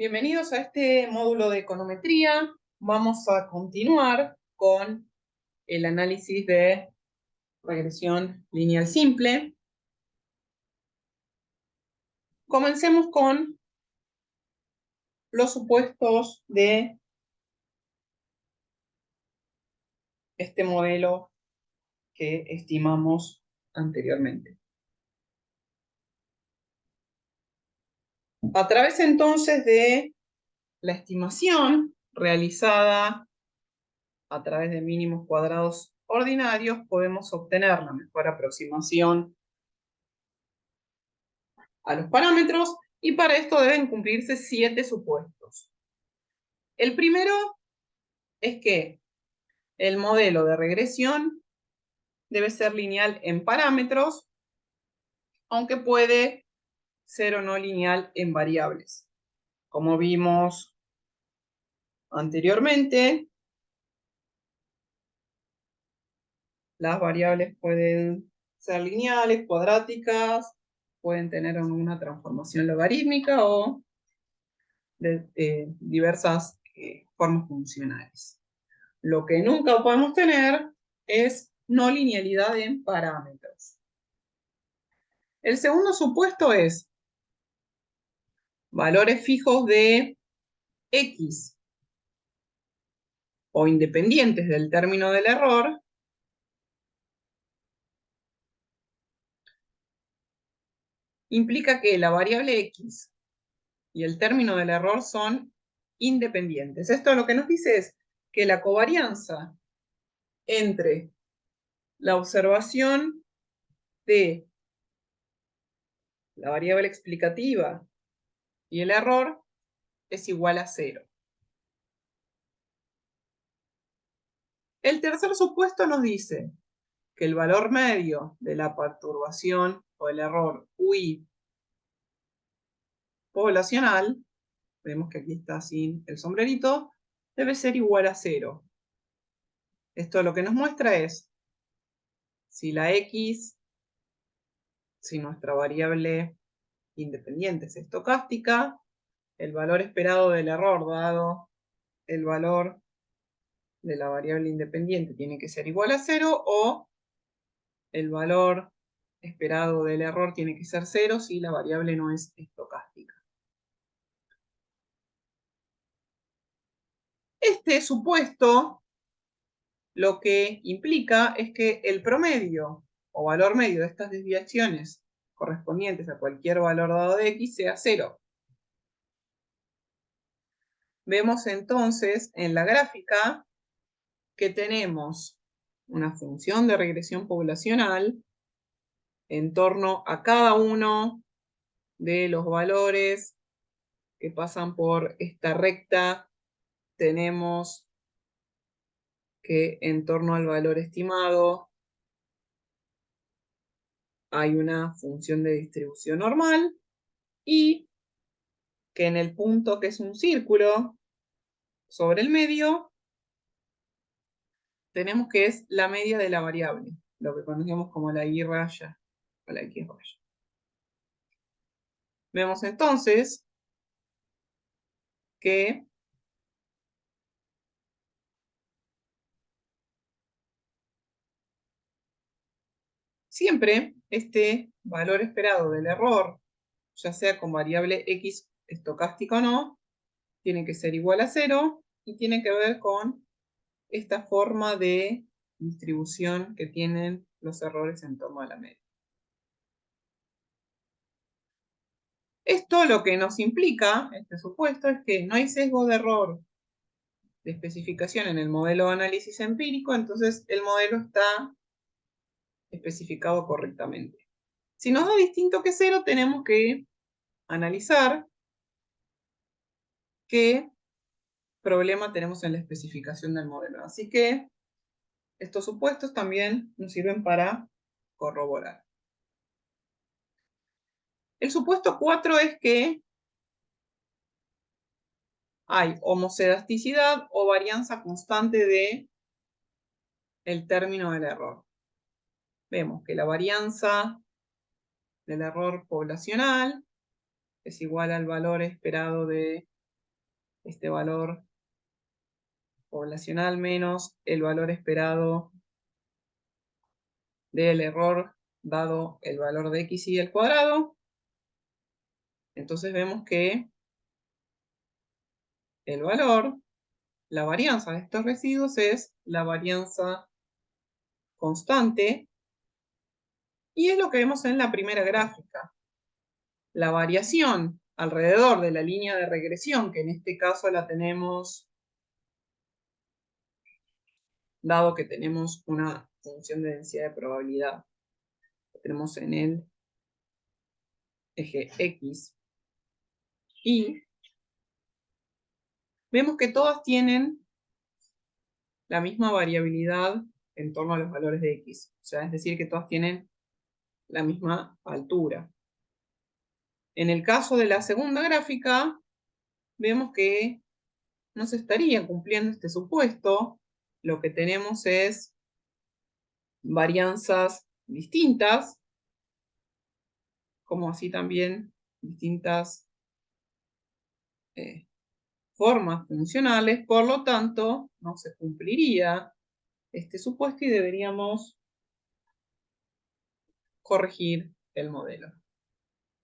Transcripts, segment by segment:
Bienvenidos a este módulo de econometría. Vamos a continuar con el análisis de regresión lineal simple. Comencemos con los supuestos de este modelo que estimamos anteriormente. A través entonces de la estimación realizada a través de mínimos cuadrados ordinarios, podemos obtener la mejor aproximación a los parámetros, y para esto deben cumplirse 7 supuestos. El primero es que el modelo de regresión debe ser lineal en parámetros, aunque puede ser o no lineal en variables. Como vimos anteriormente, las variables pueden ser lineales, cuadráticas, pueden tener una transformación logarítmica o de diversas formas funcionales. Lo que nunca podemos tener es no linealidad en parámetros. El segundo supuesto es valores fijos de X o independientes del término del error implica que la variable X y el término del error son independientes. Esto lo que nos dice es que la covarianza entre la observación de la variable explicativa y el error es igual a 0. El tercer supuesto nos dice que el valor medio de la perturbación o el error UI poblacional, vemos que aquí está sin el sombrerito, debe ser igual a 0. Esto lo que nos muestra es si la X, si nuestra variable independiente es estocástica, el valor esperado del error dado el valor de la variable independiente tiene que ser igual a 0, o el valor esperado del error tiene que ser 0 si la variable no es estocástica. Este supuesto lo que implica es que el promedio o valor medio de estas desviaciones correspondientes a cualquier valor dado de X sea 0. Vemos entonces en la gráfica que tenemos una función de regresión poblacional en torno a cada uno de los valores que pasan por esta recta. Tenemos que en torno al valor estimado hay una función de distribución normal, y que en el punto que es un círculo sobre el medio tenemos que es la media de la variable, lo que conocemos como la Y raya o la X raya. Vemos entonces que siempre este valor esperado del error, ya sea con variable X estocástica o no, tiene que ser igual a 0 y tiene que ver con esta forma de distribución que tienen los errores en torno a la media. Esto lo que nos implica, este supuesto, es que no hay sesgo de error de especificación en el modelo de análisis empírico, entonces el modelo está especificado correctamente. Si nos da distinto que 0, tenemos que analizar qué problema tenemos en la especificación del modelo. Así que estos supuestos también nos sirven para corroborar. El supuesto 4 es que hay homocedasticidad o varianza constante de el término del error. Vemos que la varianza del error poblacional es igual al valor esperado de este valor poblacional menos el valor esperado del error dado el valor de xy al cuadrado. Entonces vemos que el valor, la varianza de estos residuos es la varianza constante, y es lo que vemos en la primera gráfica. La variación alrededor de la línea de regresión, que en este caso la tenemos, dado que tenemos una función de densidad de probabilidad, que tenemos en el eje X, y vemos que todas tienen la misma variabilidad en torno a los valores de X. O sea, es decir, que todas tienen la misma altura. En el caso de la segunda gráfica, vemos que no se estaría cumpliendo este supuesto. Lo que tenemos es varianzas distintas, como así también distintas formas funcionales. Por lo tanto, no se cumpliría este supuesto y deberíamos corregir el modelo.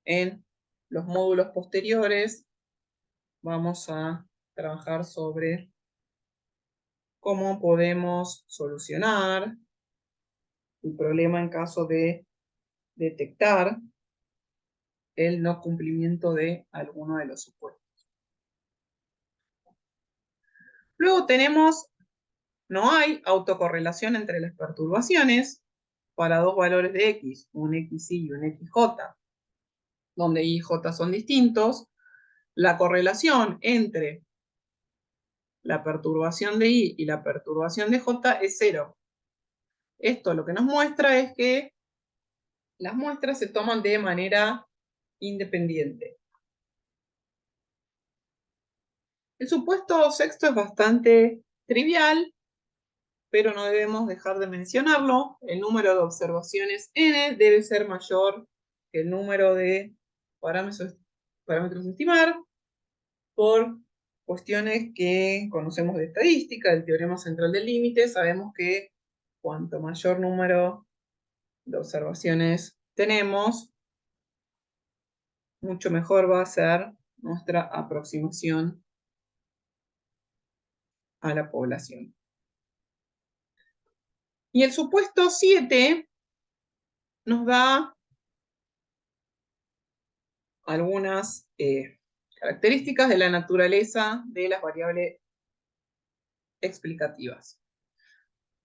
En los módulos posteriores vamos a trabajar sobre cómo podemos solucionar el problema en caso de detectar el no cumplimiento de alguno de los supuestos. Luego tenemos, no hay autocorrelación entre las perturbaciones para dos valores de x, un xy y un xj, donde y y j son distintos. La correlación entre la perturbación de y la perturbación de j es 0. Esto lo que nos muestra es que las muestras se toman de manera independiente. El supuesto sexto es bastante trivial, pero no debemos dejar de mencionarlo. El número de observaciones n debe ser mayor que el número de parámetros a estimar, por cuestiones que conocemos de estadística, del teorema central del límite. Sabemos que cuanto mayor número de observaciones tenemos, mucho mejor va a ser nuestra aproximación a la población. Y el supuesto 7 nos da algunas características de la naturaleza de las variables explicativas.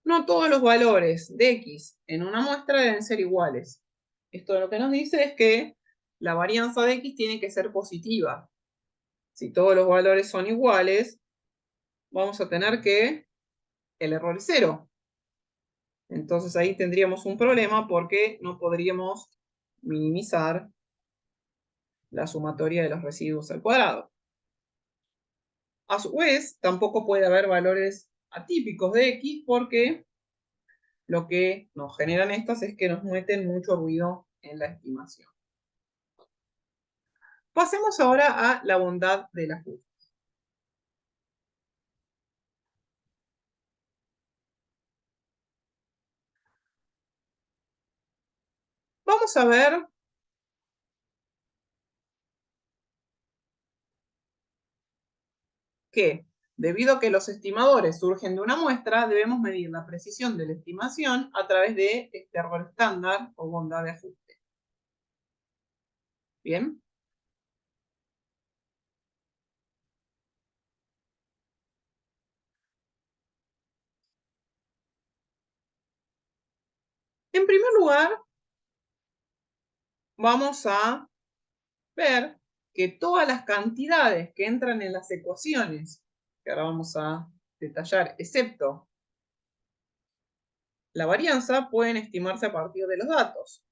No todos los valores de x en una muestra deben ser iguales. Esto lo que nos dice es que la varianza de x tiene que ser positiva. Si todos los valores son iguales, vamos a tener que el error es 0. Entonces ahí tendríamos un problema porque no podríamos minimizar la sumatoria de los residuos al cuadrado. A su vez, tampoco puede haber valores atípicos de x porque lo que nos generan estas es que nos meten mucho ruido en la estimación. Pasemos ahora a la bondad del ajuste. Vamos a ver que, debido a que los estimadores surgen de una muestra, debemos medir la precisión de la estimación a través de este error estándar o bondad de ajuste. ¿Bien? En primer lugar, vamos a ver que todas las cantidades que entran en las ecuaciones, que ahora vamos a detallar, excepto la varianza, pueden estimarse a partir de los datos.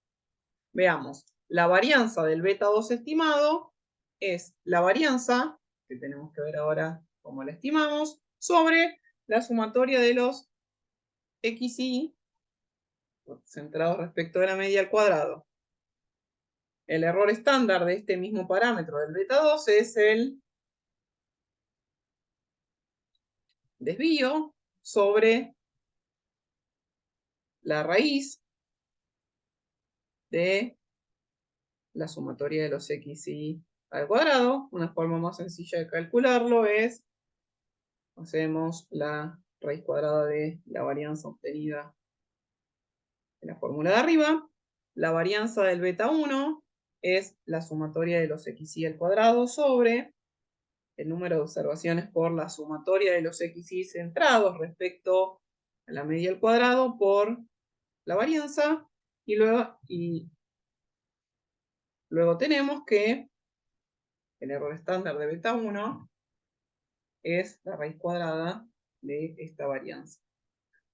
Veamos, la varianza del beta 2 estimado es la varianza, que tenemos que ver ahora cómo la estimamos, sobre la sumatoria de los xy centrados respecto de la media al cuadrado. El error estándar de este mismo parámetro del beta 2 es el desvío sobre la raíz de la sumatoria de los xy al cuadrado. Una forma más sencilla de calcularlo es, hacemos la raíz cuadrada de la varianza obtenida en la fórmula de arriba. La varianza del beta 1 es la sumatoria de los xy al cuadrado sobre el número de observaciones por la sumatoria de los xy centrados respecto a la media al cuadrado por la varianza, y luego tenemos que el error estándar de beta 1 es la raíz cuadrada de esta varianza.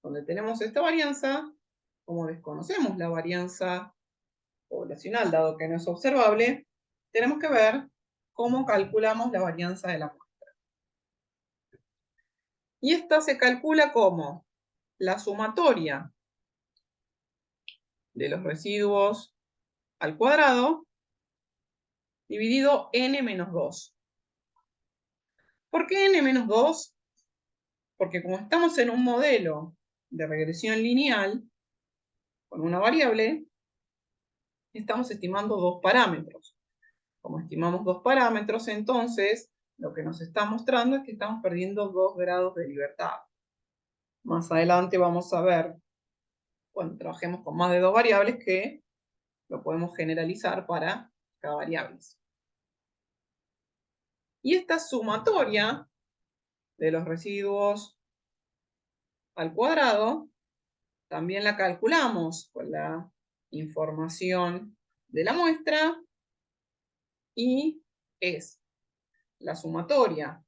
Donde tenemos esta varianza, como desconocemos la varianza poblacional, dado que no es observable, tenemos que ver cómo calculamos la varianza de la muestra. Y esta se calcula como la sumatoria de los residuos al cuadrado dividido n-2. ¿Por qué n-2? Porque como estamos en un modelo de regresión lineal con una variable, estamos estimando dos parámetros. Como estimamos dos parámetros, entonces lo que nos está mostrando es que estamos perdiendo 2 grados de libertad. Más adelante vamos a ver, cuando trabajemos con más de 2 variables, que lo podemos generalizar para cada variable. Y esta sumatoria de los residuos al cuadrado también la calculamos con la información de la muestra y es la sumatoria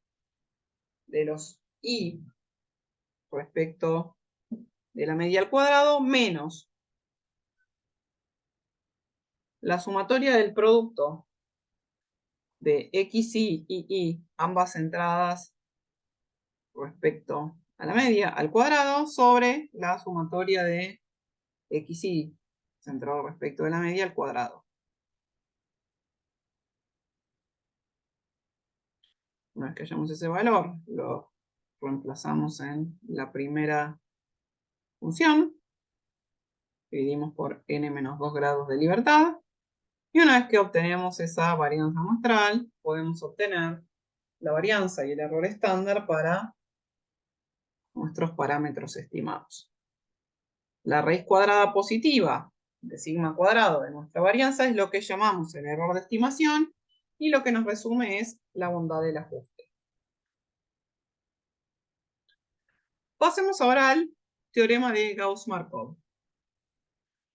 de los y respecto de la media al cuadrado menos la sumatoria del producto de xy y y, ambas centradas respecto a la media al cuadrado, sobre la sumatoria de xy centrado respecto de la media al cuadrado. Una vez que hallamos ese valor, lo reemplazamos en la primera función, dividimos por n-2 grados de libertad, y una vez que obtenemos esa varianza muestral, podemos obtener la varianza y el error estándar para nuestros parámetros estimados. La raíz cuadrada positiva de sigma cuadrado de nuestra varianza es lo que llamamos el error de estimación, y lo que nos resume es la bondad del ajuste. Pasemos ahora al teorema de Gauss-Markov.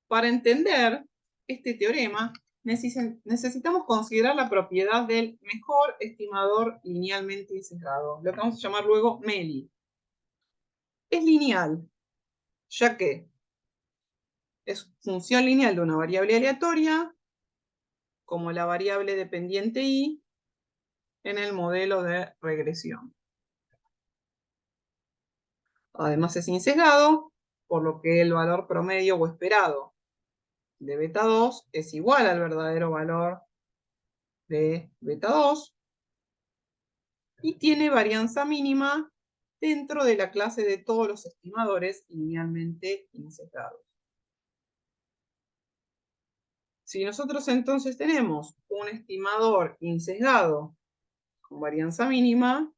Para entender este teorema, necesitamos considerar la propiedad del mejor estimador linealmente sesgado, lo que vamos a llamar luego MELI. Es lineal, ya que es función lineal de una variable aleatoria, como la variable dependiente y en el modelo de regresión. Además es insesgado, por lo que el valor promedio o esperado de beta 2 es igual al verdadero valor de beta 2 y tiene varianza mínima dentro de la clase de todos los estimadores linealmente insesgados. Si nosotros entonces tenemos un estimador insesgado con varianza mínima,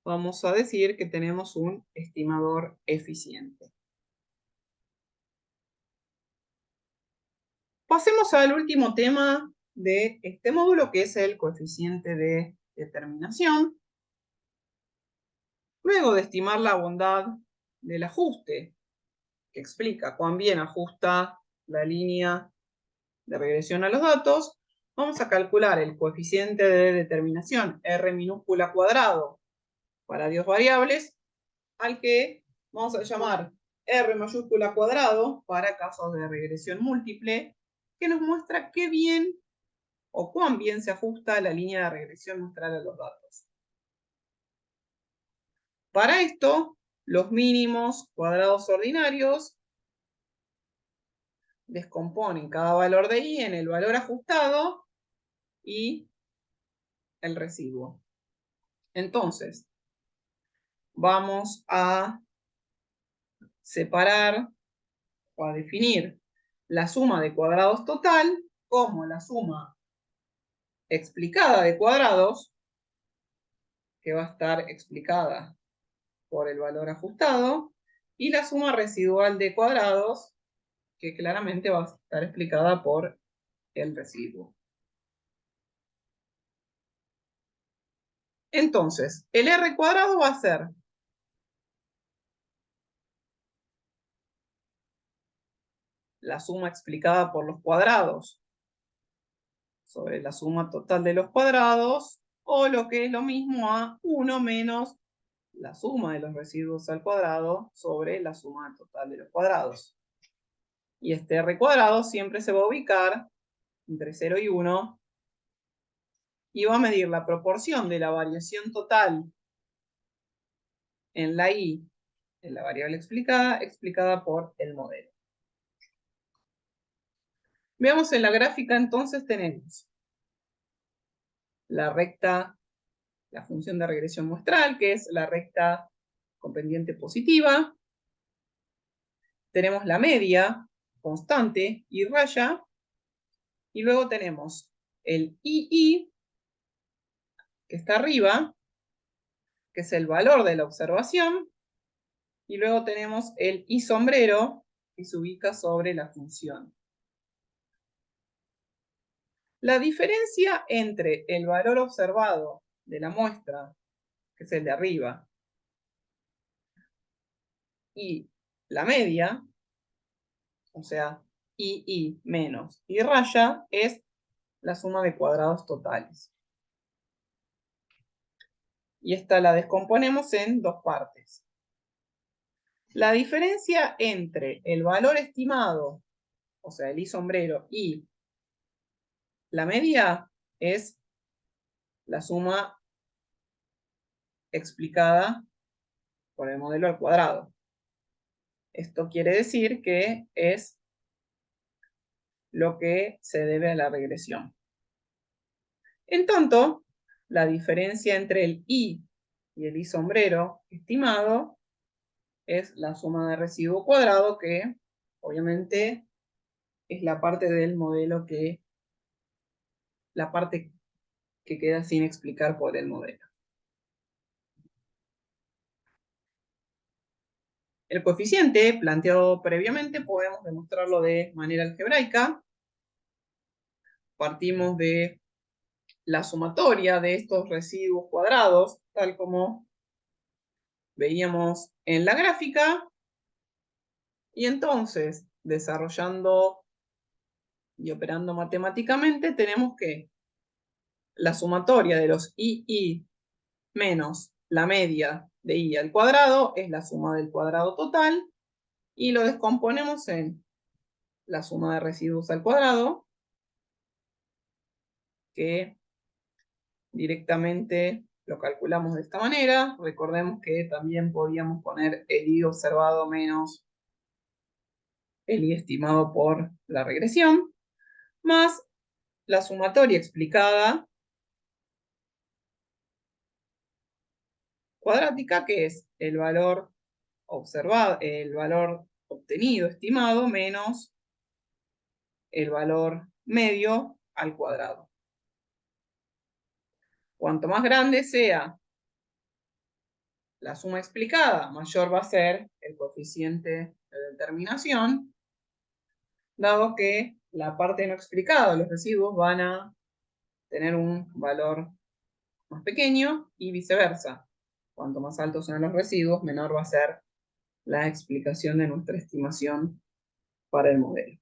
vamos a decir que tenemos un estimador eficiente. Pasemos al último tema de este módulo, que es el coeficiente de determinación. Luego de estimar la bondad del ajuste, que explica cuán bien ajusta la línea de regresión a los datos, vamos a calcular el coeficiente de determinación R minúscula cuadrado para dos variables, al que vamos a llamar R mayúscula cuadrado para casos de regresión múltiple, que nos muestra qué bien o cuán bien se ajusta la línea de regresión muestral a los datos. Para esto, los mínimos cuadrados ordinarios descomponen cada valor de y en el valor ajustado y el residuo. Entonces, vamos a separar o a definir la suma de cuadrados total como la suma explicada de cuadrados, que va a estar explicada por el valor ajustado, y la suma residual de cuadrados, que claramente va a estar explicada por el residuo. Entonces, el R cuadrado va a ser la suma explicada por los cuadrados sobre la suma total de los cuadrados, o lo que es lo mismo a 1 menos la suma de los residuos al cuadrado sobre la suma total de los cuadrados. Y este R cuadrado siempre se va a ubicar entre 0 y 1 y va a medir la proporción de la variación total en la y, en la variable explicada por el modelo. Veamos en la gráfica, entonces tenemos la recta, la función de regresión muestral, que es la recta con pendiente positiva. Tenemos la media constante y raya. Y luego tenemos el II, que está arriba, que es el valor de la observación. Y luego tenemos el I sombrero, que se ubica sobre la función. La diferencia entre el valor observado de la muestra, que es el de arriba, y la media, o sea, II menos I raya, es la suma de cuadrados totales. Y esta la descomponemos en dos partes. La diferencia entre el valor estimado, o sea, el I sombrero, y la media es la suma explicada por el modelo al cuadrado. Esto quiere decir que es lo que se debe a la regresión. En tanto, la diferencia entre el I y el I sombrero estimado es la suma de residuo cuadrado, que obviamente es la parte del modelo la parte que queda sin explicar por el modelo. El coeficiente planteado previamente podemos demostrarlo de manera algebraica. Partimos de la sumatoria de estos residuos cuadrados, tal como veíamos en la gráfica, y entonces, desarrollando y operando matemáticamente, tenemos que la sumatoria de los II menos la media de I al cuadrado es la suma del cuadrado total, y lo descomponemos en la suma de residuos al cuadrado, que directamente lo calculamos de esta manera. Recordemos que también podíamos poner el I observado menos el I estimado por la regresión, más la sumatoria explicada cuadrática, que es el valor observado, el valor obtenido estimado menos el valor medio al cuadrado. Cuanto más grande sea la suma explicada, mayor va a ser el coeficiente de determinación, dado que la parte no explicada, los residuos, van a tener un valor más pequeño y viceversa. Cuanto más altos sean los residuos, menor va a ser la explicación de nuestra estimación para el modelo.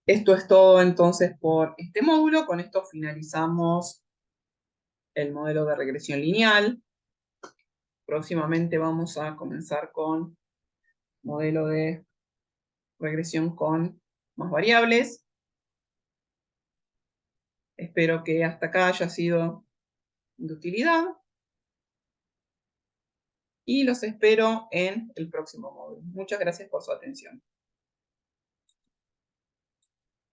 Esto es todo entonces por este módulo. Con esto finalizamos el modelo de regresión lineal. Próximamente vamos a comenzar con modelo de regresión con más variables. Espero que hasta acá haya sido de utilidad. Y los espero en el próximo módulo. Muchas gracias por su atención.